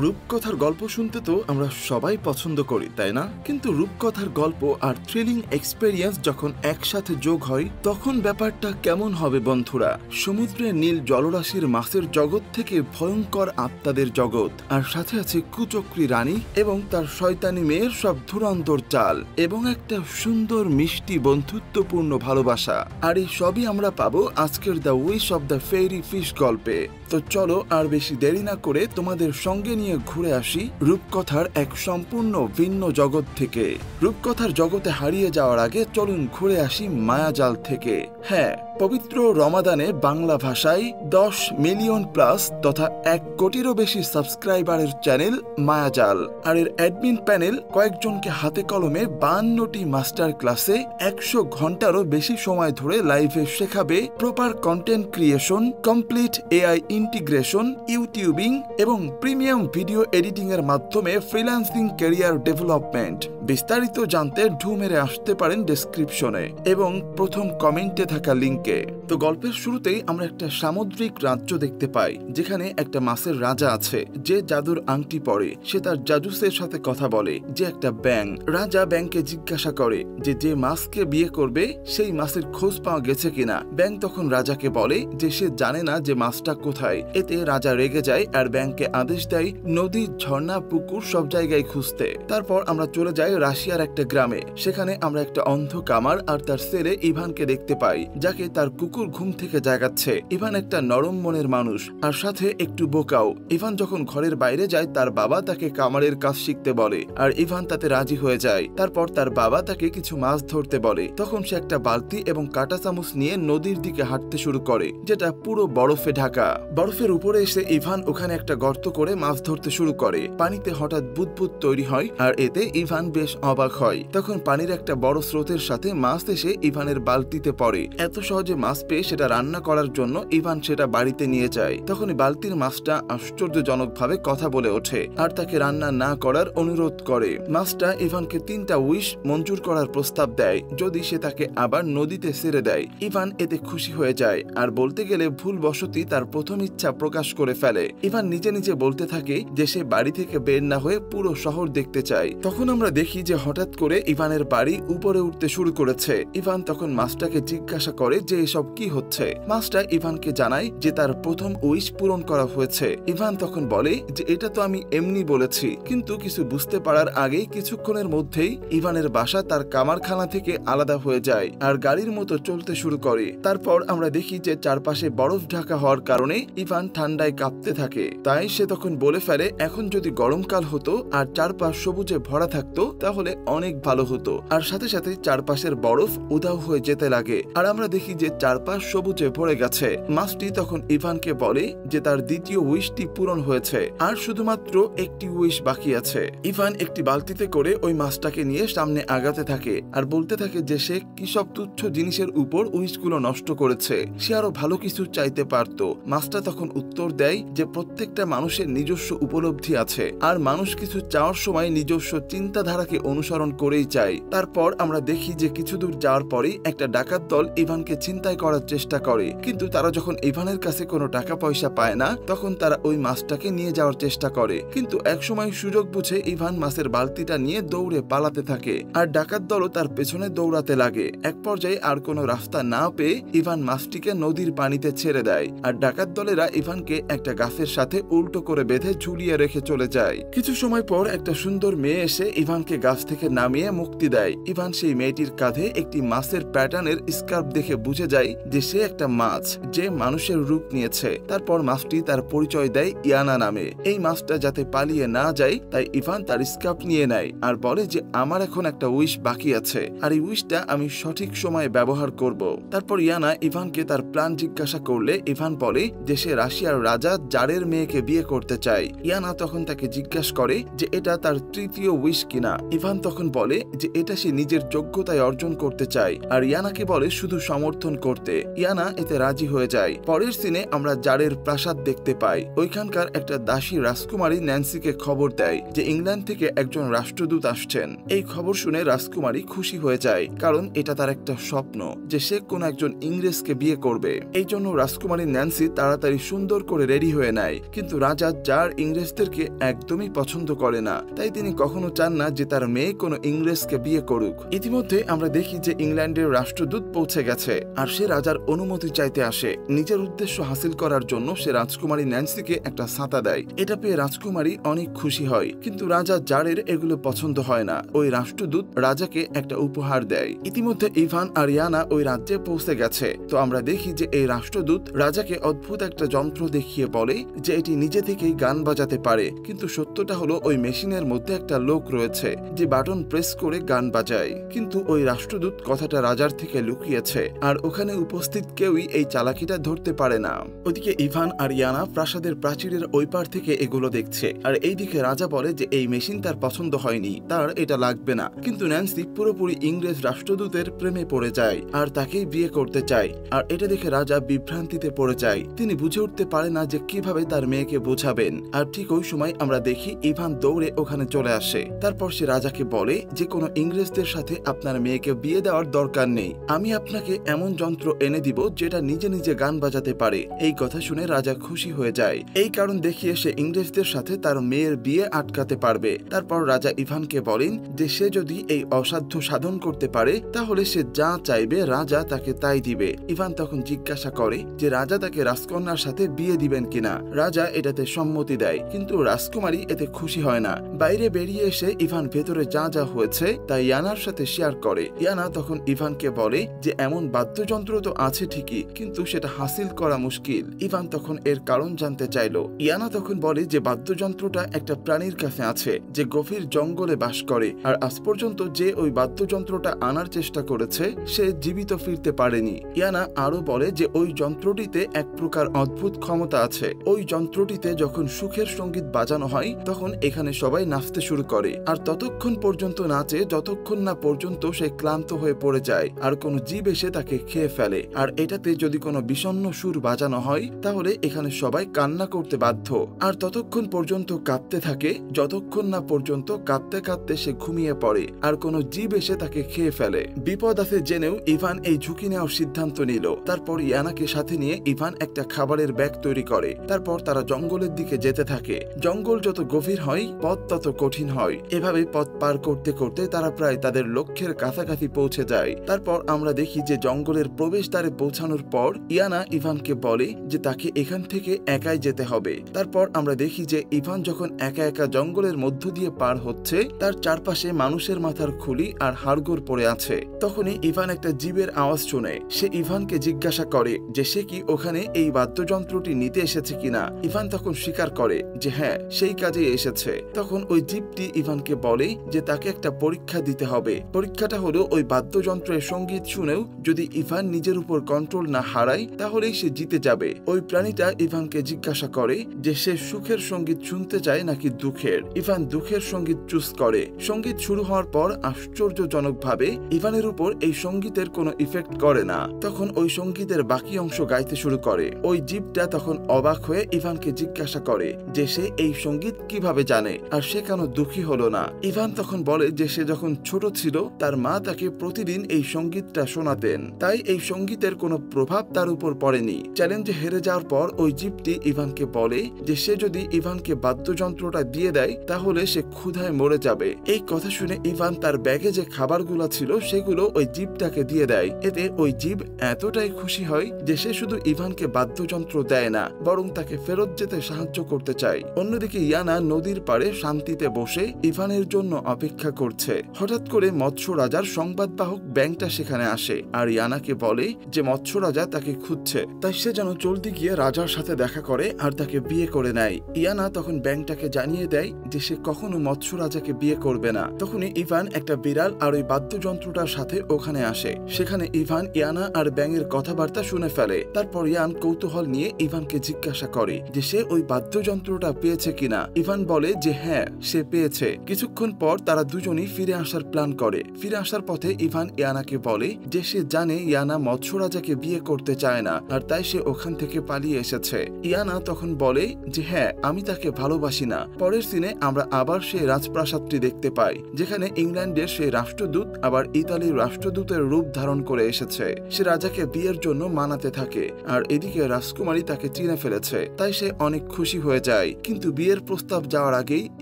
রূপকথার গল্প শুনতে তো আমরা সবাই পছন্দ করি, তাই না? কিন্তু রূপকথার গল্প আর থ্রিলিং এক্সপেরিয়েন্স যখন একসাথে যোগ হয় তখন ব্যাপারটা কেমন হবে বন্ধুরা? সমুদ্রের নীল জলরাশির মাছের জগৎ থেকে ভয়ঙ্কর আত্মাদের জগৎ, আর সাথে আছে কুচক্রী রানী এবং তার শয়তানি মেয়ের সব ধুরন্ধর চাল, এবং একটা সুন্দর মিষ্টি বন্ধুত্বপূর্ণ ভালোবাসা। আর এই সবই আমরা পাবো আজকের the wish of the fairy fish গল্পে। তো চলো আর বেশি দেরি না করে তোমাদের সঙ্গে নিয়ে ঘুরে আসি রূপকথার এক সম্পূর্ণ ভিন্ন জগৎ থেকে। রূপকথার জগতে হারিয়ে যাওয়ার আগে চলুন ঘুরে আসি মায়াজাল থেকে। হ্যাঁ, পবিত্র রমাদানে বাংলা ভাষায় 10 মিলিয়ন প্লাস তথা 1 কোটিরও বেশি সাবস্ক্রাইবারের চ্যানেল মায়াজাল, আর এর অ্যাডমিন প্যানেল কয়েকজনকে হাতে কলমে 52টি মাস্টার ক্লাসে 100 ঘন্টারও বেশি সময় ধরে লাইভে শেখাবে proper content creation, complete AI integration, YouTubing এবং প্রিমিয়াম ভিডিও এডিটিং এর মাধ্যমে ফ্রিল্যান্সিং ক্যারিয়ার ডেভেলপমেন্ট। বিস্তারিত জানতে ঢু মেরে আসতে পারেন ডেসক্রিপশনে এবং প্রথম কমেন্টে থাকা লিঙ্কে। তো গল্পের শুরুতেই আমরা একটা সামুদ্রিক রাজ্য দেখতে পাই, যেখানে একটা মাছের রাজা আছে যে জাদুর আংটি পরে। সে তার জাদুসের সাথে কথা বলে যে একটা ব্যাঙ। রাজা ব্যাঙকে জিজ্ঞাসা করে যে মাছকে বিয়ে করবে সেই মাছের খোঁজ পাওয়া গেছে কিনা। ব্যাঙ তখন রাজাকে বলে যে সে জানে না যে মাছটা কোথায়। এতে রাজা রেগে যায় আর ব্যাঙকে আদেশ দেয় নদী, ঝর্ণা, পুকুর সব জায়গায় খুঁজতে। তারপর আমরা চলে যাই রাশিয়ার একটা গ্রামে। সেখানে আমরা একটা অন্ধ কামার আর তার ছেলে ইভানকে দেখতে পাই, যাকে তার কুকুর ঘুম থেকে জাগাচ্ছে। ইভান একটা নরম মনের মানুষ আর সাথে একটু বোকাও। ইভান যখন ঘরের বাইরে যায় তার বাবা তাকে কামারের কাজ শিখতে বলে, আর ইভান তাতে রাজি হয়ে যায়। তারপর তার বাবা তাকে কিছু মাছ ধরতে বলে। তখন সে একটা বালতি এবং কাঁটা চামচ নিয়ে নদীর দিকে হাঁটতে শুরু করে, যেটা পুরো বরফে ঢাকা। বরফের উপরে এসে ইভান ওখানে একটা গর্ত করে মাছ ধরতে শুরু করে। পানিতে হঠাৎ বুদবুদ তৈরি হয় আর এতে ইভান বেশ অবাক হয়। তখন পানির একটা বড় স্রোতের সাথে মাছ এসে ইভানের বালতিতে পড়ে। এত সহজে মাছ পেয়ে সেটা রান্না করার জন্য ইভান সেটা বাড়িতে নিয়ে যায়। তখন বালতির মাছটা আশ্চর্যজনকভাবে কথা বলে ওঠে আর তাকে রান্না না করার অনুরোধ করে। মাছটা ইভানকে 3টা উইশ মঞ্জুর করার প্রস্তাব দেয় যদি সে তাকে আবার নদীতে ছেড়ে দেয়। ইভান এতে খুশি হয়ে যায় আর বলতে গেলে ভুলবশতই তার প্রথম ইচ্ছা প্রকাশ করে ফেলে। ইভান নিজে নিজে বলতে থাকে যে সে বাড়ি থেকে বের না হয়ে পুরো শহর দেখতে চায়। তখন আমরা দেখি যে হঠাৎ করে ইভানের বাড়ি উপরে উঠতে শুরু করেছে। ইভান তখন মাছটাকে জিজ্ঞাসা করে যে এসব কি হচ্ছে। মাছটা ইভানকে জানায় যে তার প্রথম উইশ পূরণ করা হয়েছে। ইভান তখন বলে যে এটা তো আমি এমনি বলেছি, কিন্তু কিছু বুঝতে পারার আগেই কিছুক্ষণের মধ্যেই ইভানের বাসা তার কামারখানা থেকে আলাদা হয়ে যায় আর গাড়ির মতো চলতে শুরু করে। তারপর আমরা দেখি যে চারপাশে বরফ ঢাকা হওয়ার কারণে ইভান ঠান্ডায় কাঁপতে থাকে। তাই সে তখন বলে ফেলে এখন যদি গরমকাল হতো আর চারপাশ সবুজে ভরা থাকতো তাহলে অনেক ভালো হতো। আর সাথে সাথে চারপাশের বরফ উধাও হয়ে যেতে লাগে আর আমরা দেখি যে চারপাশ সবুজে ভরে গেছে। মাছটি তখন ইভানকে বলে যে তার দ্বিতীয় উইশটি পূরণ হয়েছে আর শুধুমাত্র একটি উইশ বাকি আছে। ইভান একটি বালতিতে করে ওই মাছটাকে নিয়ে সামনে আগাতে থাকে আর বলতে থাকে যে সে কি সব তুচ্ছ জিনিসের উপর উইশগুলো নষ্ট করেছে, সে আরো ভালো কিছু চাইতে পারত। মাছটা তখন উত্তর দেয় যে প্রত্যেকটা মানুষের নিজস্ব উপলব্ধি আছে আর মানুষ কিছু চাওয়ার সময় নিজস্ব চিন্তাধারাকে অনুসরণ করেই চায়। তারপর আমরা দেখি যে কিছু দূর যাওয়ার পরেই একটা ডাকাত দল ইভানকে ছিনতাই করার চেষ্টা করে, কিন্তু তারা যখন ইভানের কাছে কোনো টাকা পয়সা পায় না তখন তারা ওই মাছটাকে নিয়ে যাওয়ার চেষ্টা করে। কিন্তু একসময় সুযোগ বুঝে ইভান মাছের বালতিটা নিয়ে দৌড়ে পালাতে থাকে আর ডাকাত দলও তার পেছনে দৌড়াতে লাগে। এক পর্যায়ে আর কোনো রাস্তা না পেয়ে ইভান মাছটিকে নদীর পানিতে ছেড়ে দেয় আর ডাকাত দলেরা ইভানকে একটা গাছের সাথে উল্টো করে বেঁধে ঝুলিয়ে রেখে চলে যায়। কিছু সময় পর একটা সুন্দর মেয়ে এসে ইভানকে গাছ থেকে নামিয়ে মুক্তি দেয়। ইভান সেই মেয়েটির কাঁধে একটি মাছের প্যাটার্নের স্কার্ফ দেখে বুঝে যায় যে সে একটা মাছ যে মানুষের রূপ নিয়েছে। তারপর মাছটি তার পরিচয় দেয় ইয়ানা নামে। এই মাছটা যাতে পালিয়ে না যায় তাই ইভান তার স্কার্ফ নিয়ে নেয় আর বলে যে আমার এখন একটা উইশ বাকি আছে আর এই উইশটা আমি সঠিক সময়ে ব্যবহার করব। তারপর ইয়ানা ইভানকে তার প্ল্যান জিজ্ঞাসা করলে ইভান বলে যে সে রাশিয়ার রাজা জারের মেয়েকে বিয়ে করতে চায়। ইয়ানা তখন তাকে জিজ্ঞাসা করে যে এটা তার তৃতীয় উইশ কিনা ইভান তখন বলে যে এটা সে নিজের যোগ্যতায় অর্জন করতে চায়, আর ইয়ানাকে বলে শুধু সমর্থন করতে। ইয়ানা এতে রাজি হয়ে যায়। পরের সিনে আমরা জারের প্রাসাদ দেখতে পাই। ওইখানকার একটা দাসী রাজকুমারী ন্যান্সিকে খবর দেয় যে ইংল্যান্ড থেকে একজন রাষ্ট্রদূত আসছেন। এই খবর শুনে রাজকুমারী খুশি হয়ে যায়, কারণ এটা তার একটা স্বপ্ন যে সে কোন একজন ইংরেজকে বিয়ে করবে। এই জন্য রাজকুমারী ন্যান্সি তাড়াতাড়ি সুন্দর করে রেডি হয়ে নেয়। কিন্তু রাজা জার ইংরেজদেরকে একদমই পছন্দ করে না, তাই তিনি কখনো চান না যে তার মেয়ে কোনো ইংরেজকে বিয়ে করুক। ইতিমধ্যে আমরা দেখি যে ইংল্যান্ডের রাষ্ট্রদূত পৌঁছে গেছে, আর সে রাজার অনুমতি চাইতে আসে। নিজের উদ্দেশ্য হাসিল করার জন্য সে রাজকুমারী ন্যান্সিকে একটা ছাতা দেয়। এটা পেয়ে রাজকুমারী অনেক খুশি হয়, কিন্তু রাজা জারের এগুলো পছন্দ হয় না। ওই রাষ্ট্রদূত রাজাকে একটা উপহার দেয়। ইতিমধ্যে ইভান আর ইয়ানা ওই রাজ্যে পৌঁছে গেছে। তো আমরা দেখি যে এই রাষ্ট্রদূত রাজাকে অদ্ভুত একটা যন্ত্র দেখিয়ে বলে যে এটি নিজে থেকেই গান বাজাতে পারে, কিন্তু সত্যটা হলো ওই মেশিনের মধ্যে একটা লোক রয়েছে যে বাটন প্রেস করে গান বাজায়। কিন্তু ওই রাষ্ট্রদূত কথাটা রাজার থেকে লুকিয়েছে, আর ওখানে উপস্থিত কেউই এই চালাকিটা ধরতে পারে না। ওদিকে ইভান আর ইয়ানা প্রাসাদের প্রাচীরের ওই পার থেকে এগুলো দেখছে, আর এইদিকে রাজা বলে যে এই মেশিন তার পছন্দ হয়নি, তার এটা লাগবে না। কিন্তু ন্যান্সি পুরোপুরি ইংরেজ রাষ্ট্রদূতের প্রেমে পড়ে যায় আর তাকেই বিয়ে করতে চায়। আর এটা দেখে রাজা বিভ্রান্তিতে পড়ে যায়। তিনি বুঝে উঠতে পারে না যে কিভাবে তার মেয়েকে বোঝাবেন। আর ঠিক ওই সময় আমরা দেখি ইভান দৌড়ে ওখানে চলে আসে। তারপর সে রাজাকে বলে যে কোনো ইংরেজদের সাথে আপনার মেয়েকে বিয়ে দেওয়ার দরকার নেই, আমি আপনাকে এমন যন্ত্র এনে দিব যেটা নিজে নিজে গান বাজাতে পারে। এই কথা শুনে রাজা খুশি হয়ে যায়। এই কারণ দেখিয়ে সে ইংরেজদের সাথে তার মেয়ের বিয়ে আটকাতে পারবে। তারপর রাজা ইভানকে বলেন যে সে যদি এই অসাধ্য সাধন করতে পারে তাহলে সে যা চাইবে রাজা তাকে তাই দিবে। ইভান তখন জিজ্ঞাসা করে যে রাজা তাকে রাজকন্যার সাথে বিয়ে দিবেন কিনা। রাজা এটাতে সম্মতি দেয়, কিন্তু রাজকুমারী এতে খুশি হয় না। বাইরে বেরিয়ে এসে ইভান ভেতরে যা যা হয়েছে তা ইয়ানার সাথে শেয়ার করে। ইয়ানা তখন ইভানকে বলে যে এমন বাদ্যযন্ত্র তো আছে ঠিকই, কিন্তু সেটা হাসিল করা মুশকিল। ইভান তখন এর কারণ জানতে চাইল। ইয়ানা তখন বলে যে বাদ্যযন্ত্রটা একটা প্রাণীর কাছে আছে যে গভীর জঙ্গলে বাস করে, আর আজ পর্যন্ত যে ওই বাদ্যযন্ত্রটা আনার চেষ্টা করেছে সে জীবিত ফিরতে পারেনি। ইয়ানা আরো বলে যে ওই যন্ত্রটিতে এক প্রকার অদ্ভুত ক্ষমতা আছে। ওই যন্ত্রটিতে যখন সুখের সঙ্গীত বাজানো হয় তখন এখানে সবাই নাচতে শুরু করে, আর ততক্ষণ পর্যন্ত নাচে যতক্ষণ না পর্যন্ত সে ক্লান্ত হয়ে পড়ে যায় আর কোনো জীব এসে তাকে খেয়ে ফেলে। আর এটাতে যদি কোনো বিষণ্ণ সুর বাজানো হয় তাহলে এখানে সবাই কান্না করতে বাধ্য, আর ততক্ষণ পর্যন্ত কাঁদতে থাকে যতক্ষণ না পর্যন্ত কাঁদতে কাঁদতে সে ঘুমিয়ে পড়ে আর কোনো জীব এসে তাকে খেয়ে ফেলে। বিপদ আছে জেনেও ইভান এই ঝুঁকি নেওয়ার সিদ্ধান্ত নিল। তারপর ইয়ানাকে সাথে নিয়ে ইভান একটা খাবারের ব্যাগ তৈরি করে। তারপর তারা জঙ্গলের দিকে যেতে থাকে। জঙ্গল যত গভীর হয় পথ তত কঠিন হয়। এভাবে পথ পার করতে করতে তারা প্রায় তাদের লক্ষ্যের কাছাকাছি পৌঁছে যায়। তারপর আমরা দেখি যে জঙ্গলের প্রবেশদ্বারে পৌঁছানোর পর ইয়ানা ইভানকে বলে যে তাকে এখান থেকে একাই যেতে হবে। তারপর আমরা দেখি যে ইভান যখন একা একা জঙ্গলের মধ্য দিয়ে পার হচ্ছে তার চারপাশে মানুষের মাথার খুলি আর হাড়গোড় পড়ে আছে। তখনই ইভান একটা জীবের আওয়াজ শুনে। সে ইভানকে জিজ্ঞাসা করে যে সে কি ওখানে এই বাদ্যযন্ত্রটি নিতে এসেছে কিনা। ইভান তখন স্বীকার করে যে হ্যাঁ সেই কাজে এসেছে। তখন ওই জীবটি ইভানকে বলে যে তাকে একটা পরীক্ষা দিতে হবে। পরীক্ষাটা হলো ওই বাদ্যযন্ত্রের সঙ্গীত শুনেও যদি ইভান নিজের উপর কন্ট্রোল না হারায় তাহলেই সে জিতে যাবে। ওই প্রাণীটা ইভানকে জিজ্ঞাসা করে যে সে সুখের সঙ্গীত শুনতে চায় নাকি দুঃখের। ইভান দুঃখের সঙ্গীত চুজ করে। সঙ্গীত শুরু হওয়ার পর আশ্চর্যজনকভাবে ইভানের উপর এই সঙ্গীতের কোনো ইফেক্ট করে না। তখন ওই সঙ্গীতের বাকি অংশ গাইতে শুরু করে। ওই জীবটা তখন অবাক হয়ে ইভানকে জিজ্ঞাসা করে যে সে এই সঙ্গীত কিভাবে জানে আর সে কেন দুঃখী হলো না। ইভান তখন বলে যে সে যখন ছোট ছিল তার মা তাকে প্রতিদিন এই সঙ্গীতটা শোনাতেন, তাই এই সঙ্গীতের কোনো প্রভাব তার উপর পড়েনি। চ্যালেঞ্জে হেরে যাওয়ার পর ওই জীবটি ইভানকে বলে যে সে যদি ইভানকে বাদ্যযন্ত্রটা দিয়ে দেয় তাহলে সে ক্ষুধায় মরে যাবে। এই কথা শুনে ইভান তার ব্যাগে যে খাবারগুলো ছিল সেগুলো ওই জীবটাকে দিয়ে দেয়। এতে ওই জীব এতটাই খুশি হয় যে সে শুধু ইভানকে বাদ্যযন্ত্র দেয় না বরং তাকে ফেরত যেতে সাহায্য করতে চায়। অন্যদিকে ইয়ানা নদীর পাড়ে শান্তিতে বসে ইভানের জন্য অপেক্ষা করছে। হঠাৎ করে মৎস্য রাজার সংবাদবাহক ব্যাংকটা সেখানে আসে আর ইয়ানাকে বলে যে মৎস্য রাজা তাকে খুঁজছে, তাই সে যেন জলদি গিয়ে রাজার সাথে দেখা করে আর তাকে বিয়ে করে নেয়। ইয়ানা তখন ব্যাংকটাকে জানিয়ে দেয় যে সে কখনো মৎস্য রাজাকে বিয়ে করবে না। তখনই ইভান একটা বিড়াল আর ওই বাদ্যযন্ত্রটার সাথে ওখানে আসে। সেখানে ইভান ইয়ানা আর ব্যাঙের কথাবার্তা শুনে ফেলে। তারপর ইয়ান কৌতূহল নিয়ে ইভানকে জিজ্ঞাসা করে যে সে ওই বাদ্যযন্ত্রটা পেয়েছে কিনা। ইভান বলে যে হ্যাঁ সে পেয়েছে। কিছুক্ষণ পর তারা দুজনেই ফিরে আসার প্ল্যান করে। ফিরে আসার পথে ইভান ইয়ানাকে বলে যে সে জানে ইয়ানা মৎস্য রাজাকে বিয়ে করতে চায় না, আর তাই সে ওখান থেকে পালিয়ে এসেছে। ইয়ানা তখন বলে যে হ্যাঁ, আমি তাকে ভালোবাসি না। পরের সিনে আমরা আবার সেই রাজপ্রাসাদটি দেখতে পাই, যেখানে ইংল্যান্ডের সেই রাষ্ট্রদূত আবার ইতালির রাষ্ট্রদূতের রূপ ধারণ করে এসেছে। সে রাজাকে বিয়ের জন্য মানাতে থাকে, আর এদিকে রাজকুমারী তাকে চিনে ফেলেছে, তাই সে অনেক খুশি হয়ে যায়। কিন্তু বিয়ের প্রস্তাব যাওয়ার আগেই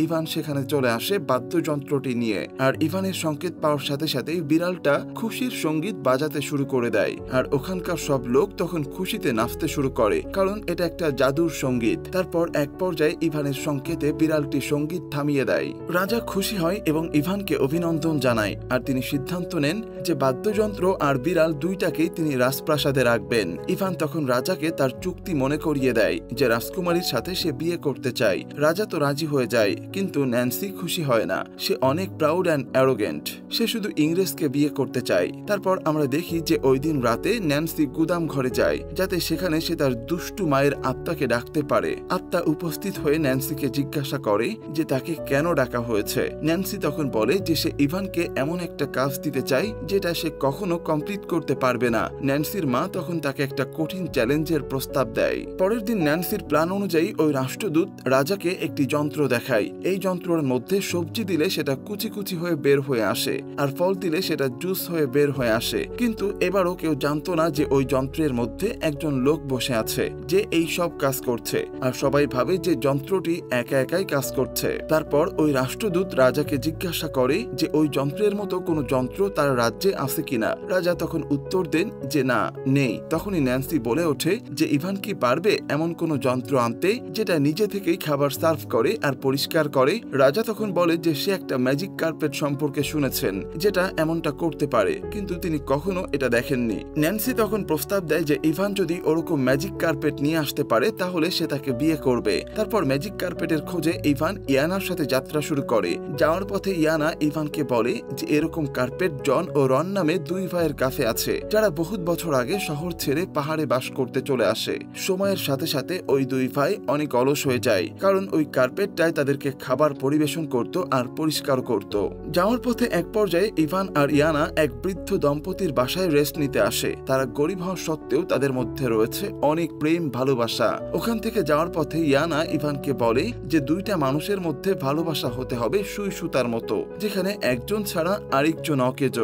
ইভান সেখানে চলে আসে বাদ্যযন্ত্রটি নিয়ে, আর ইভানের সংকেত পাওয়ার সাথে সাথেই বিড়ালটা খুশির সঙ্গীত বাজাতে শুরু করে দেয়। আর ওখানকার সব লোক তখন খুশিতে নাচতে শুরু করে, কারণ এটা একটা জাদুর সঙ্গীত। তারপর এক পর্যায়ে ইভানের সংকেতে বিড়ালটি সঙ্গীত থামিয়ে দেয়। রাজা খুশি হয় এবং ইভানকে অভিনন্দন জানায়, আর তিনি সিদ্ধান্ত নেন যে বাদ্যযন্ত্র আর বিড়াল দুইটাকেই তিনি রাজপ্রাসাদে রাখবেন। ইভান তখন রাজাকে তার চুক্তি মনে করিয়ে দেয় যে রাজকুমারীর সাথে সে বিয়ে করতে চায়। রাজা তো রাজি হয়ে যায়, কিন্তু ন্যান্সি খুশি হয় না। সে অনেক প্রাউড অ্যান্ড অ্যারোগেন্ট, সে শুধু ইংরেজকে বিয়ে করতে চায়। তারপর আমরা দেখি যে ওই দিন রাতে ন্যান্সি গুদাম ঘরে যায়, যাতে সেখানে সে তার দুষ্টু মায়ের আত্মাকে ডাকতে পারে। আত্মা উপস্থিত হয়ে ন্যান্সিকে জিজ্ঞাসা করে যে তাকে কেন ডাকা হয়েছে। ন্যান্সি তখন বলে যে সে ইভানকে এমন একটা কাজ দিতে চায় যেটা সে কখনো কমপ্লিট করতে পারবে না। ন্যান্সির মা তখন তাকে একটা কঠিন চ্যালেঞ্জের প্রস্তাব দেয়। পরের দিন ন্যান্সির প্ল্যান অনুযায়ী ওই রাষ্ট্রদূত রাজাকে একটি যন্ত্র দেখায়। এই যন্ত্রের মধ্যে সবজি দিলে সেটা কুচি কুচি হয়ে বের হয়ে আসে, আর ফল দিলে সেটা জুস হয়ে বের হয়ে আসে। কিন্তু এবারও কেউ জানতো না যে ওই যন্ত্রের মধ্যে একজন লোক বসে আছে যে এই সব কাজ করছে, আর সবাই ভাবে যে যন্ত্রটি একা একাই কাজ করছে। তারপর ওই রাষ্ট্রদূত রাজাকে জিজ্ঞাসা করে যে ওই যন্ত্রের মতো কোনো যন্ত্র তার রাজ্যে আছে কিনা। রাজা তখন উত্তর দেন যে না, নেই। তখনই ন্যান্সি বলে ওঠে যে ইভান কি পারবে এমন কোনো যন্ত্র আনতে যেটা নিজে থেকেই খাবার সার্ভ করে আর পরিষ্কার করে। রাজা তখন বলে যে সে একটা ম্যাজিক কার্পেট সম্পর্কে শুনেছেন যেটা এমনটা করতে পারে, কিন্তু তিনি কখনো এটা দেখেননি। ন্যান্সি তখন প্রস্তাব দেয় যে ইভান যদি ওরকম ম্যাজিক কার্পেট নিয়ে আসতে পারে তাহলে সে তাকে বিয়ে করবে। তারপর ম্যাজিক কার্পেটের খোঁজে ইভান ইয়ানার সাথে যাত্রা শুরু করে। যাওয়ার পথে ইয়ানা ইভানকে বলে যে এরকম কার্পেট জন ও রন নামে দুই ভাইয়ের কাছে আছে, যারা বহুত বছর আগে শহর ছেড়ে পাহাড়ে বাস করতে চলে আসে। সময়ের সাথে সাথে ওই দুই ভাই অনেক অলস হয়ে যায়, কারণ ওই কার্পেটটাই তাদেরকে খাবার পরিবেশন করত আর পরিষ্কার করত। যাওয়ার পথে এক পর্যায়ে ইভান আর ইয়ানা এক বৃদ্ধ দম্পতির বাসায় রেস্ট নিতে আসে। তারা গরিব হওয়া সত্ত্বেও তাদের মধ্যে রয়েছে অনেক প্রেম ভালোবাসা। ওখান থেকে যাওয়ার পথে ইয়ানা ইভানকে বলে যে দুইটা মানুষের মধ্যে ভালোবাসা হতে হবে সুই সুতার মতো, যেখানে একজন ছাড়া আরেকজন অকেজ।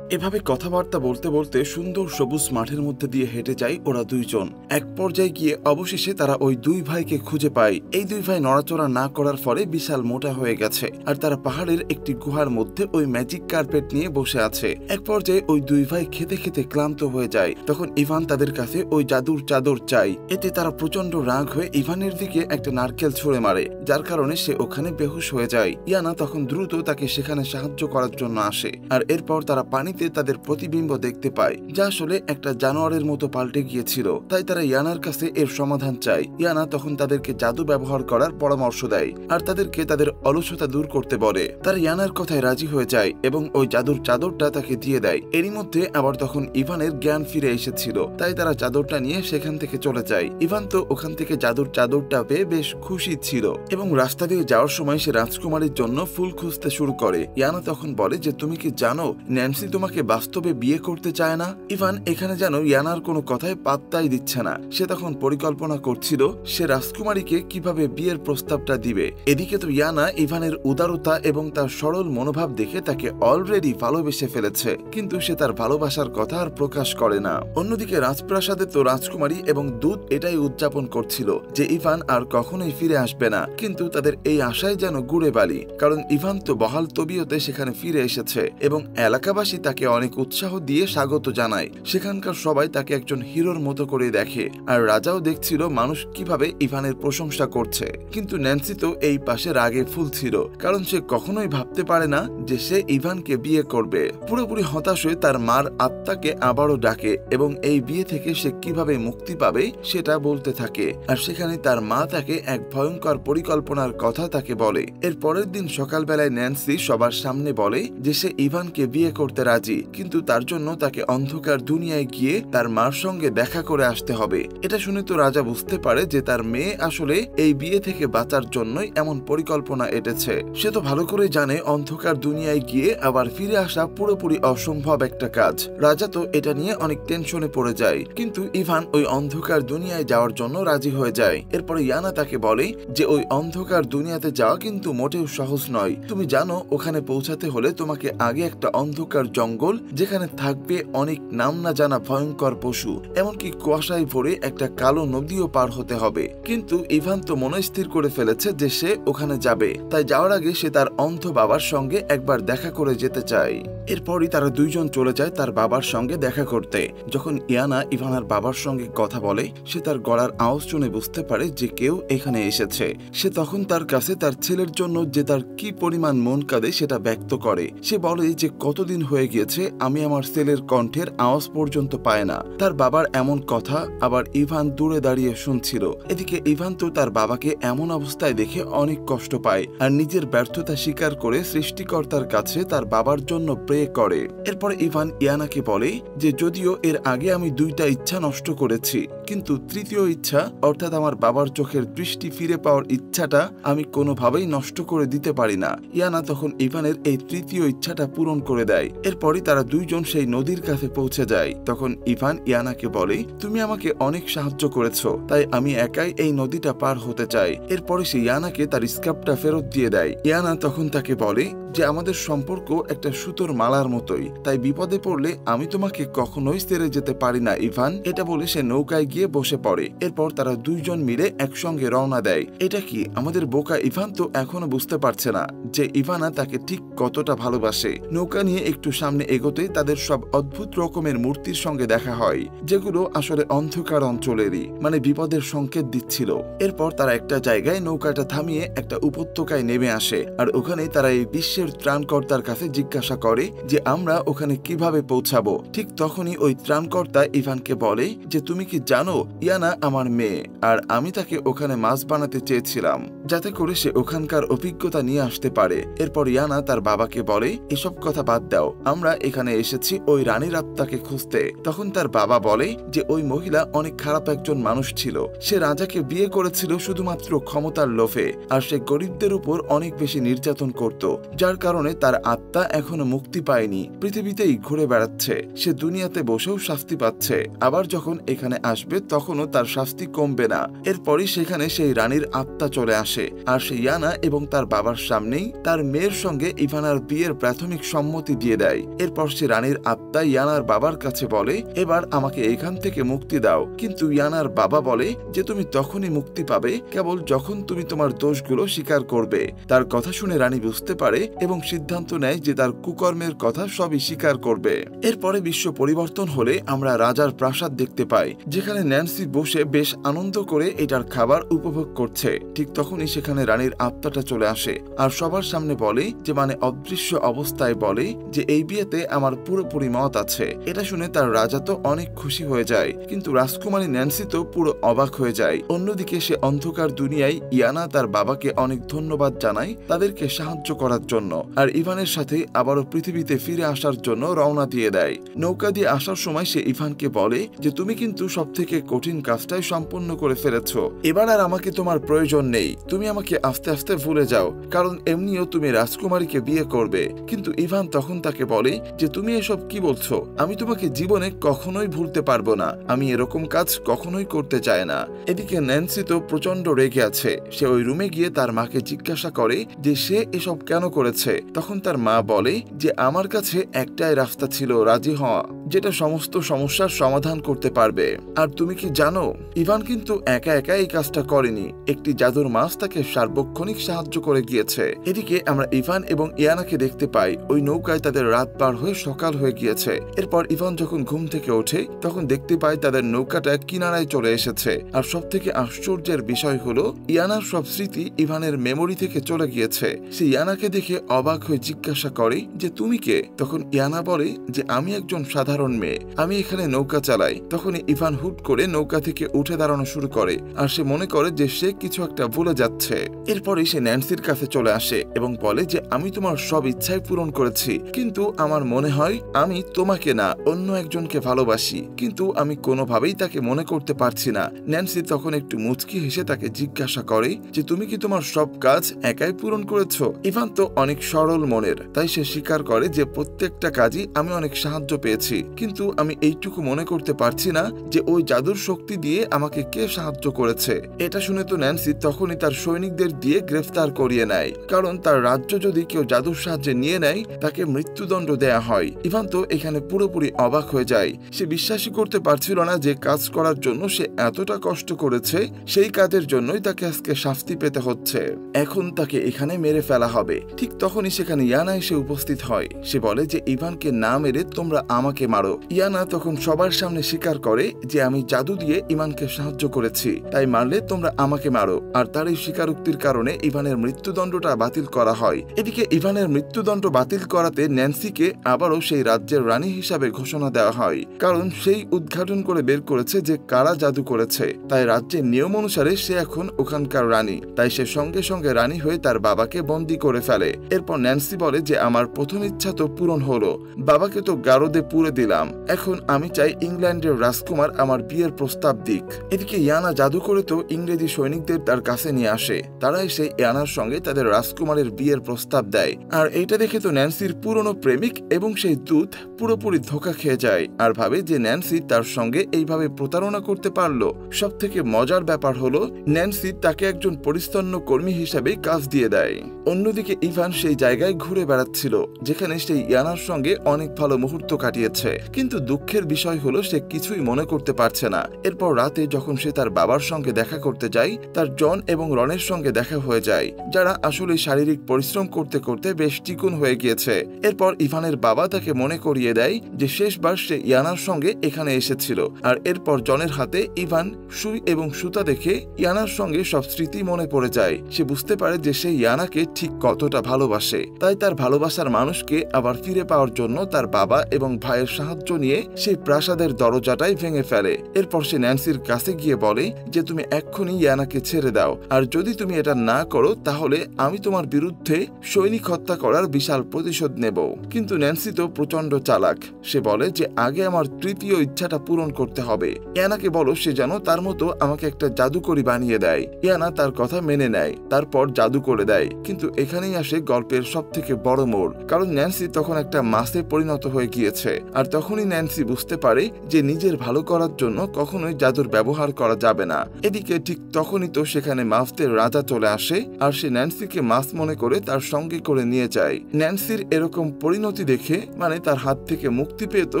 এভাবে কথাবার্তা বলতে বলতে সুন্দর সবুজ মাঠের মধ্যে দিয়ে হেঁটে যায় ওরা দুইজন। এক পর্যায়ে গিয়ে অবশেষে তারা ওই দুই ভাইকে খুঁজে পায়। এই দুই ভাই নড়াচড়া না করার ফলে বিশাল মোটা হয়ে গেছে, আর তারা পাহাড়ের একটি গুহার মধ্যে ওই ম্যাজিক কার্পেট নিয়ে বসে আছে। এক পর্যায়ে ওই দুই ভাই খেতে খেতে ক্লান্ত হয়ে যায়। তখন ইভান তাদের কাছে ওই জাদুর চাদর চাই। এতে তারা প্রচন্ড রাগ হয়ে ইভানের দিকে একটা নারকেল ছুঁড়ে মারে, যার কারণে সে ওখানে বেহুশ হয়ে যায়। ইয়ানা তখন দ্রুত তাকে সেখানে সাহায্য করার জন্য আসে, আর এরপর তারা পানিতে তাদের প্রতিবিম্ব দেখতে পায়, যা আসলে একটা জানোয়ারের মতো পাল্টে গিয়েছিল। তাই তারা ইয়ানার কাছে এর সমাধান চায়। ইয়ানা তখন তাদেরকে জাদু ব্যবহার করার পরামর্শ দেয়, আর তাদেরকে তাদের অলসতা দূর করতে বলে। তারা ইয়ানার কথায় রাজি হয়ে যায় এবং ওই জাদুর চাদরটা তাকে দিয়ে দেয়। এরই মধ্যে আবার তখন ইভানের জ্ঞান ফিরে এসেছিল, তাই তারা চাদরটা নিয়ে সেখান থেকে চলে যায়। ইভান তো ওখান থেকে জাদুর চাদরটা পেয়ে বেশ খুশি ছিল, এবং রাস্তা দিয়ে যাওয়ার সময় সে রাজকুমারীর জন্য ফুল খুঁজতে শুরু করে। ইয়ানা তখন বলে যে তুমি কি জানো ন্যান্সি তোমাকে বাস্তবে বিয়ে করতে চায় না। ইভান এখানে যেন ইয়ানার কোনো কথায় পাত্তাই দিচ্ছে না। সে তখন পরিকল্পনা করছিল সে রাজকুমারীকে কিভাবে বিয়ের প্রস্তাবটা দিবে। এদিকে তো ইয়ানা ইভানের উদারতা এবং তার সরল মনোভাব দেখে তাকে অলরেডি ভালোবেসে ফেলেছে, কিন্তু সে তার ভালোবাসার কথা আর প্রকাশ করে না। অন্যদিকে রাজপ্রাসাদে তো রাজকুমারী এবং দূত এটাই উদযাপন করছিল যে ইভান আর কখনোই ফিরে আসবে না, কিন্তু তাদের এই আশায় যেন গুড়ে বালি, কারণ ইভান তো বহাল তবিয়তে সেখানে ফিরে এসেছে এবং এলাকাবাসী তাকে অনেক উৎসাহ দিয়ে স্বাগত জানায়। সেখানকার সবাই তাকে একজন হিরোর মতো করে দেখে, আর রাজাও দেখছিল মানুষ কিভাবে ইভানের প্রশংসা করছে। কিন্তু ন্যান্সি তো এই পাশে রাগে ফুলছিল, কারণ সে কখনোই ভাবতে পারে না যে সে ইভানকে বিয়ে করবে। পুরোপুরি হতাশ হয়ে তার মার আত্মাকে আবারও ডাকে এবং এই বিয়ে থেকে সে কিভাবে মুক্তি পাবে সেটা বলতে থাকে। আর সেখানে তার মা তাকে এক ভয়ঙ্কর পরিকল্পনার কথা তাকে বলে। এর পরের দিন সকালবেলায় ন্যান্সি সবার সামনে বলে যে সে ইভানকে বিয়ে করতে রাজি, কিন্তু তার জন্য তাকে অন্ধকার দুনিয়ায় গিয়ে তার মার সঙ্গে দেখা করে আসতে হবে। এটা শুনে তো রাজা বুঝতে পারে যে তার মেয়ে আসলে এই বিয়ে থেকে বাঁচার জন্যই এমন পরিকল্পনা এঁটেছে। সে তো ভালো করে জানে অন্ধকার দুনিয়ায় গিয়ে আবার ফিরে আসা পুরোপুরি অসম্ভব একটা কাজ। রাজা তো এটা নিয়ে অনেক টেনশনে পড়ে যায়, কিন্তু ইভান ওই অন্ধকার দুনিয়ায় যাওয়ার জন্য রাজি হয়ে যায়। এরপরে ইয়ানা তাকে বলে যে ওই অন্ধকার দুনিয়াতে যাওয়া কিন্তু মোটেও সহজ নয়। তুমি জানো ওখানে পৌঁছাতে হলে তোমাকে আগে একটা অন্ধকার জঙ্গল, যেখানে থাকবে অনেক নাম না জানা ভয়ঙ্কর পশু, এমনকি কুয়াশায় ভরে একটা কালো নদীও পার হতে হবে। কিন্তু ইভান তো মনস্থির করে ফেলেছে যে সে ওখানে যাবে, তাই যাওয়ার আগে সে তার অন্ধ বাবার সঙ্গে একবার দেখা করে যেতে চায়। এরপরই তারা দুইজন চলে যায় তার বাবার সঙ্গে দেখা করতে। যখন ইয়ানা ইভানার বাবার সঙ্গে কথা বলে, সে তার গলার আওয়াজ শুনে বুঝতে পারে যে কেউ এখানে এসেছে। সে তখন তার কাছে তার ছেলের জন্য যে তার কি পরিমাণ মন কাঁদে সেটা ব্যক্ত করে। সে বলে যে কতদিন হয়ে গিয়েছে আমি আমার ছেলের কণ্ঠের আওয়াজ পর্যন্ত পায় না। তার বাবার এমন কথা আবার ইভান দূরে দাঁড়িয়ে শুনছিল। এদিকে ইভান তো তার বাবাকে এমন অবস্থায় দেখে অনেক কষ্ট পায় আর নিজের ব্যর্থতা স্বীকার করে সৃষ্টিকর্তার কাছে তার বাবার জন্য প্রে করে। এরপরে ইভান ইয়ানাকে বলে যে যদিও এর আগে আমি 2টা ইচ্ছা নষ্ট করেছি, কিন্তু তৃতীয় ইচ্ছা অর্থাৎ আমার বাবার চোখের দৃষ্টি ফিরে পাওয়ার ইচ্ছাটা আমি কোনোভাবেই নষ্ট করে দিতে পারি না। ইয়ানা তখন ইভানের এই তৃতীয় ইচ্ছাটা পূরণ করে দেয়। এরপরই তারা দুইজন সেই নদীর কাছে পৌঁছে যায়। তখন ইভান ইয়ানাকে বলে তুমি আমাকে অনেক সাহায্য করেছো, তাই আমি একাই এই নদীটা পার হতে চাই। এরপরে সে ইয়ানাকে তার স্কার্ফটা ফেরত দিয়ে দেয়। ইয়ানা তখন তাকে বলে যে আমাদের সম্পর্ক একটা সুতোর মালার মতোই, তাই বিপদে পড়লে আমি তোমাকে কখনোই ছেড়ে যেতে পারি না ইভান। এটা বলে সে নৌকায় গিয়ে বসে পড়ে। এরপর তারা দুইজন মিলে একসঙ্গে রওনা দেয়। এটা কি আমাদের বোকা ইভান তো এখনো বুঝতে পারছে না যে ইভানা তাকে ঠিক কতটা ভালোবাসে। নৌকা নিয়ে একটু সামনে এগোতেই তাদের সব অদ্ভুত রকমের মূর্তির সঙ্গে দেখা হয়, যেগুলো আসলে অন্ধকার অঞ্চলেরই, মানে বিপদের সংকেত দিচ্ছিল। এরপর তারা একটা জায়গায় নৌকাটা থামিয়ে একটা উপত্যকায় নেমে আসে, আর ওখানে তারা এই বিশ্বের ত্রাণকর্তার কাছে জিজ্ঞাসা করে যে আমরা ওখানে কিভাবে পৌঁছাবো। ঠিক তখনই ওই ত্রাণকর্তা ইভানকে বলে যে তুমি কি জানো ইয়ানা আমার মেয়ে, আর আমি তাকে ওখানে মাছ বানাতে চেয়েছিলাম যাতে করে সে ওখানকার অভিজ্ঞতা নিয়ে আসতে পারে। এরপর ইয়ানা তার বাবাকে বলে এসব কথা বাদ দাও, আমরা এখানে এসেছি ওই রানীর আত্মাকে খুঁজতে। তখন তার বাবা বলে যে ওই মহিলা অনেক খারাপ একজন মানুষ ছিল। সে রাজাকে বিয়ে করেছিল শুধুমাত্র ক্ষমতার লোভে, আর সে গরিবদের উপর অনেক বেশি নির্যাতন করত, যার কারণে তার আত্মা এখনো মুক্তি পায়নি, পৃথিবীতেই ঘুরে বেড়াচ্ছে। সে দুনিয়াতে বসেও শাস্তি পাচ্ছে, আবার যখন এখানে আসবে তখনও তার শাস্তি কমবে না। এরপরই সেখানে সেই রানীর আত্মা চলে আসে, আর সে ইয়ানা এবং তার বাবার সামনেই তার মেয়ের সঙ্গে ইভানার বিয়ের প্রাথমিক সম্মতি দিয়ে দেয়। এরপর সে রানীর আত্মা ইয়ানার বাবার কাছে বলে এবার আমাকে এখান থেকে মুক্তি দাও। কিন্তু ইয়ানার বাবা বলে যে তুমি তখনই মুক্তি পাবে কেবল যখন তুমি তোমার দোষগুলো স্বীকার করবে। তার কথা শুনে রানী বুঝতে পারে এবং সিদ্ধান্ত নেয় যে তার কুকর্মের কথা সবই স্বীকার করবে। এরপরে বিশ্ব পরিবর্তন হলে আমরা রাজার প্রাসাদ দেখতে পাই, যেখানে ন্যান্সি বসে বেশ আনন্দ করে এটার খাবার উপভোগ করছে। ঠিক তখনই সেখানে রানীর আত্মাটা চলে আসে আর সবার সামনে বলে যে মানে অদৃশ্য অবস্থায় বলে যে এই বিয়েতে আমার পুরোপুরি মত আছে। এটা শুনে তার রাজা তো অনেক খুশি হয়ে যায়, কিন্তু রাজকুমারী ন্যান্সি তো পুরো অবাক হয়ে যায়। অন্যদিকে সে অন্ধকার দুনিয়ায় ইয়ানা তার বাবাকে অনেক ধন্যবাদ জানায় তাদেরকে সাহায্য করার জন্য, আর ইভানের সাথে আবারও পৃথিবীতে ফিরে আসার জন্য রওনা দিয়ে দেয়। নৌকা দিয়ে আসার সময় সে ইভানকে বলে যে তুমি কিন্তু সব থেকে কঠিন কাজটাই সম্পূর্ণ করে ফেলেছো, এবার আর আমাকে তোমার প্রয়োজন নেই, তুমি আমাকে আস্তে আস্তে ভুলে যাও, কারণ এমনিও তুমি রাজকুমারীকে বিয়ে করবে। কিন্তু ইভান তখন তাকে বলে যে তুমি এসব কি বলছো, আমি তোমাকে জীবনে কখনোই ভুলতে পারবো না, আমি এরকম কাজ কখনোই করতে চাই না। এদিকে ন্যান্সি তো প্রচন্ড রেগে আছে। সে ওই রুমে গিয়ে তার মাকে জিজ্ঞাসা করে যে সে এসব কেন করেছে। তখন তার মা বলে যে আমার কাছে একটাই রাস্তা ছিল, রাজি হওয়া, যেটা সমস্ত সমস্যার সমাধান করতে পারবে। আর তুমি কি জানো ইভান কিন্তু একা একা এই কাজটা করেনি, একটি জাদুর মাছ তাকে সার্বক্ষণিক সাহায্য করে গিয়েছে। এদিকে আমরা ইভান এবং ইয়ানাকে দেখতে পাই ওই নৌকায় তাদের রাত পার হয়ে সকাল হয়ে গিয়েছে। এরপর ইভান যখন ঘুম থেকে ওঠে তখন দেখতে পায় তাদের নৌকাটা কিনারায় চলে এসেছে। আর সব থেকে আশ্চর্যের বিষয় হলো ইয়ানার সব স্মৃতি ইভানের মেমোরি থেকে চলে গিয়েছে। সে ইয়ানাকে দেখে অবাক হয়ে জিজ্ঞাসা করে যে তুমি কে। তখন ইয়ানা বলে যে আমি একজন সাধারণ সাধারণ মেয়ে, আমি এখানে নৌকা চালাই। তখনই ইভান হুট করে নৌকা থেকে উঠে দাঁড়ানো শুরু করে আর সে মনে করে যে সে কিছু একটা ভুলে যাচ্ছে। এরপরে সে ন্যান্সির কাছে চলে আসে এবং বলে যে আমি তোমার সব ইচ্ছাই পূরণ করেছি, কিন্তু আমার মনে হয় আমি তোমাকে না অন্য একজনকে ভালোবাসি, কিন্তু আমি কোনোভাবেই তাকে মনে করতে পারছি না। ন্যান্সি তখন একটু মুচকি হেসে তাকে জিজ্ঞাসা করে যে তুমি কি তোমার সব কাজ একাই পূরণ করেছো? ইভান তো অনেক সরল মনের, তাই সে স্বীকার করে যে প্রত্যেকটা কাজই আমি অনেক সাহায্য পেয়েছি, কিন্তু আমি এইটুকু মনে করতে পারছি না যে ওই জাদুর শক্তি দিয়ে আমাকে কে সাহায্য করেছে। এটা শুনে তো ন্যান্সি তখনই তার সৈনিকদের দিয়ে গ্রেফতার করিয়ে নেয়, কারণ তার রাজ্য যদি কেউ জাদুর সাহায্যে নিয়ে নেয় তাকে মৃত্যুদণ্ড দেয়া হয়। ইভান তো এখানে পুরোপুরি অবাক হয়ে যায়। সে বিশ্বাসই করতে পারছিল না যে কাজ করার জন্য সে এতটা কষ্ট করেছে, সেই কাজের জন্যই তাকে আজকে শাস্তি পেতে হচ্ছে। এখন তাকে এখানে মেরে ফেলা হবে। ঠিক তখনই সেখানে ইয়ানা এসে উপস্থিত হয়। সে বলে যে ইভানকে না মেরে তোমরা আমাকে মারো। ইয়ানা তখন সবার সামনে স্বীকার করে যে আমি জাদু দিয়ে ইভানকে সাহায্য করেছি, তাই মারলে তোমরা আমাকে মারো। আর তার এই স্বীকারোক্তির কারণে ইভানের মৃত্যুদণ্ডটা বাতিল করা হয়। এদিকে ইভানের মৃত্যুদণ্ড বাতিল করাতে ন্যান্সিকে আবারও সেই রাজ্যের রানী হিসাবে ঘোষণা দেওয়া হয়, কারণ সেই উদ্ঘাটন করে বের করেছে যে কারা জাদু করেছে। তাই রাজ্যের নিয়ম অনুসারে সে এখন ওখানকার রানী। তাই সে সঙ্গে সঙ্গে রানী হয়ে তার বাবাকে বন্দী করে ফেলে। এরপর ন্যান্সি বলে যে আমার প্রথম ইচ্ছা তো পূরণ হলো, বাবাকে তো গারদে পুরে দিলাম, এখন আমি চাই ইংল্যান্ডের রাজকুমার আমার বিয়ের প্রস্তাব দিক। এদিকে ইয়ানা জাদু করে তো ইংরেজি সৈনিকদের তার কাছে নিয়ে আসে। তারা এসে ইয়ানার সঙ্গে তাদের রাজকুমারের বিয়ের প্রস্তাব দেয়। আর এইটা দেখে তো ন্যান্সির পুরনো প্রেমিক এবং সেই দূত পুরোপুরি ধোঁকা খেয়ে যায় আর ভাবে যে ন্যান্সি তার সঙ্গে এইভাবে প্রতারণা করতে পারলো। সব থেকে মজার ব্যাপার হলো ন্যান্সি তাকে একজন পরিচ্ছন্ন কর্মী হিসেবে কাজ দিয়ে দেয়। অন্যদিকে ইভান সেই জায়গায় ঘুরে বেড়াচ্ছিল যেখানে সেই ইয়ানার সঙ্গে অনেক ভালো মুহূর্ত কাটিয়েছে, কিন্তু দুঃখের বিষয় হলো সে কিছুই মনে করতে পারছে না। এরপর রাতে যখন সে তার বাবার সঙ্গে দেখা করতে যায়, তার জন এবং রনের সঙ্গে দেখা হয়ে যায়, যারা আসলে শারীরিক পরিশ্রম করতে করতে বেশ চিকন হয়ে গিয়েছে। এরপর ইভানের বাবা তাকে মনে করিয়ে দেয় যে শেষবার সে ইয়ানার সঙ্গে এখানে এসেছিল। আর এরপর জনের হাতে ইভান সুই এবং সুতা দেখে ইয়ানার সঙ্গে সব স্মৃতি মনে পড়ে যায়। সে বুঝতে পারে যে সে ইয়ানাকে ঠিক কতটা ভালোবাসে, তাই তার ভালোবাসার মানুষকে আবার ফিরে পাওয়ার জন্য তার বাবা এবং ভাইয়ের সাহায্য নিয়ে সেই প্রাসাদের দরজাটাই ভেঙে ফেলে। এরপর সে ন্যান্সির কাছে গিয়ে বলে যে তুমি এক্ষুনি ইয়ানাকে ছেড়ে দাও, আর যদি তুমি এটা না করো তাহলে আমি তোমার বিরুদ্ধে সৈনিক হত্যা করার বিশাল প্রতিশোধ নেব। কিন্তু ন্যান্সি তো প্রচন্ড চালাক। সে বলে যে আগে আমার তৃতীয় ইচ্ছাটা পূরণ করতে হবে। ইয়ানাকে বলো সে যেন তার মতো আমাকে একটা জাদুকরি বানিয়ে দেয়। ইয়ানা তার কথা মেনে নেয়, তারপর জাদু করে দেয়। কিন্তু এখানেই আসে গল্পের সব থেকে বড় মোড়, কারণ ন্যান্সি তখন একটা মাছে পরিণত হয়ে গিয়েছে। আর তখনই ন্যান্সি বুঝতে পারে যে নিজের ভালো করার জন্য কখনোই জাদুর ব্যবহার করা যাবে না। এদিকে ঠিক তখনই তো সেখানে মাছদের রাজা চলে আসে আর সে ন্যান্সিকে মাছ মনে করে তার সঙ্গে করে নিয়ে যায়। ন্যান্সির এরকম পরিণতি দেখে মানে তার হাত থেকে মুক্তি পেয়ে তো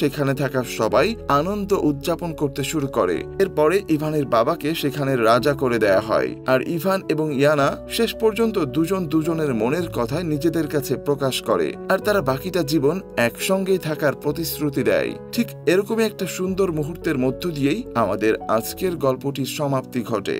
সেখানে থাকা সবাই আনন্দ উদযাপন করতে শুরু করে। এরপরে ইভানের বাবাকে সেখানে রাজা করে দেয়া হয়। আর ইভান এবং ইয়ানা শেষ পর্যন্ত দুজন দুজনের মনের কথায় নিজেদের কাছে প্রকাশ করে আর তারা বাকিটা জীবন একসঙ্গেই থাকার প্রতিশ্রুতি দেয়। ঠিক এরকমই একটা সুন্দর মুহূর্তের মধ্য দিয়েই আমাদের আজকের গল্পটির সমাপ্তি ঘটে।